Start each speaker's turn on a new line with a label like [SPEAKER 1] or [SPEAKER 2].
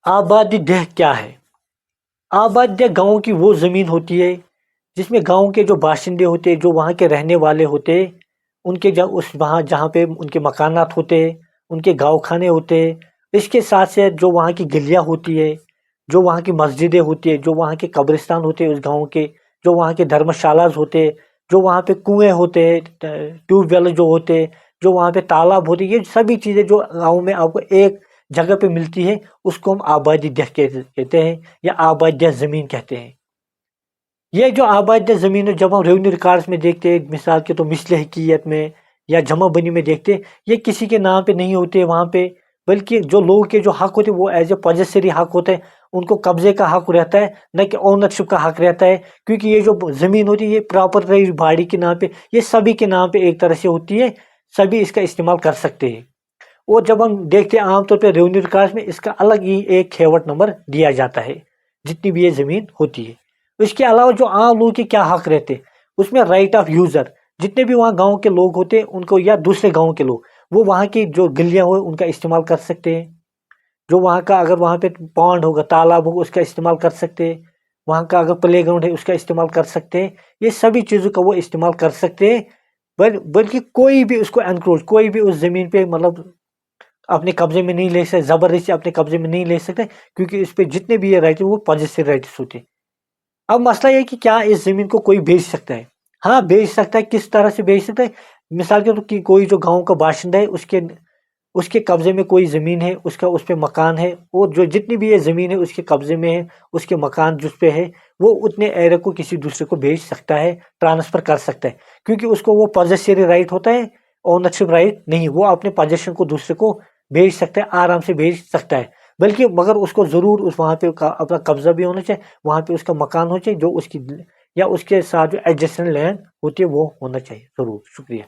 [SPEAKER 1] آبادی دہ کیا ہے؟ آبادی دہ گاؤں کی وہ زمین ہوتی ہے جس میں گاؤں کے جو باشندے ہوتے، جو وہاں کے رہنے والے ہوتے، ان کے وہاں جہاں پہ ان کے مکانات ہوتے، ان کے گاؤں خانے ہوتے، اس کے ساتھ ساتھ جو وہاں کی گلیاں ہوتی ہے، جو وہاں کی مسجدیں ہوتی ہے، جو وہاں کے قبرستان ہوتے اس گاؤں کے، جو وہاں کے دھرم شالاز ہوتے، جو وہاں پہ کنویں ہوتے، ٹیوب ویل جو ہوتے، جو وہاں پہ تالاب ہوتے، یہ سبھی چیزیں جو گاؤں میں آپ کو ایک جگہ پہ ملتی ہے، اس کو ہم آبادی دہ کہتے ہیں یا آبادی دہ زمین کہتے ہیں۔ یہ جو آبادی دہ زمین ہے، جب ہم ریونیو ریکارڈز میں دیکھتے ہیں، مثال کے تو مثل حقیقت میں یا جمع بندی میں دیکھتے ہیں، یہ کسی کے نام پہ نہیں ہوتے وہاں پہ، بلکہ جو لوگوں کے جو حق ہوتے ہیں وہ ایز اے پوجیسری حق ہوتا ہے، ان کو قبضے کا حق رہتا ہے، نہ کہ اونرشپ کا حق رہتا ہے، کیونکہ یہ جو زمین ہوتی ہے یہ پراپرٹی باڑی کے نام پہ، یہ سبھی کے نام پہ ایک طرح سے ہوتی ہے، سبھی اس کا استعمال کر سکتے ہیں۔ اور جب ہم دیکھتے ہیں عام طور پہ ریونیو ریکارڈ میں اس کا الگ ہی ایک کھیوٹ نمبر دیا جاتا ہے جتنی بھی یہ زمین ہوتی ہے۔ اس کے علاوہ جو عام لوگوں کے کیا حق رہتے، اس میں رائٹ آف یوزر، جتنے بھی وہاں گاؤں کے لوگ ہوتے ان کو یا دوسرے گاؤں کے لوگ، وہ وہاں کی جو گلیاں ہو ان کا استعمال کر سکتے ہیں، جو وہاں کا اگر وہاں پہ پانڈ ہوگا، تالاب ہوگا، اس کا استعمال کر سکتے ہیں، وہاں کا اگر پلے گراؤنڈ ہے اس کا استعمال کر سکتے ہیں، یہ سبھی چیزوں کا وہ استعمال کر سکتے ہیں۔ بلکہ کوئی بھی اس کو انکروچ، کوئی بھی اس زمین پہ مطلب اپنے قبضے میں نہیں لے سکتے، زبردستی اپنے قبضے میں نہیں لے سکتے، کیونکہ اس پہ جتنے بھی یہ رائٹ وہ پوجیسو رائٹس ہوتے ہیں۔ اب مسئلہ یہ کہ کیا اس زمین کو کوئی بیچ سکتا ہے؟ ہاں بیچ سکتا ہے، کس طرح سے بیچ سکتا ہے؟ مثال کے طور پر کوئی جو گاؤں کا باشندہ ہے، اس کے قبضے میں کوئی زمین ہے، اس پہ مکان ہے، اور جو جتنی بھی یہ زمین ہے اس کے قبضے میں ہے، اس کے مکان جس پہ ہے، وہ اتنے ایریا کو کسی دوسرے کو بیچ سکتا ہے، ٹرانسفر کر سکتا ہے، کیونکہ اس کو وہ پوجیسری رائٹ ہوتا ہے، اونرشپ رائٹ نہیں، وہ اپنے پوجیشن کو دوسرے کو بیچ سکتا ہے، آرام سے بیچ سکتا ہے، بلکہ مگر اس کو ضرور وہاں پہ اپنا قبضہ بھی ہونا چاہیے، وہاں پہ اس کا مکان ہونا چاہیے، جو اس کی یا اس کے ساتھ جو ایڈجسٹنٹ لینڈ ہوتی ہے وہ ہونا چاہیے ضرور۔ شکریہ۔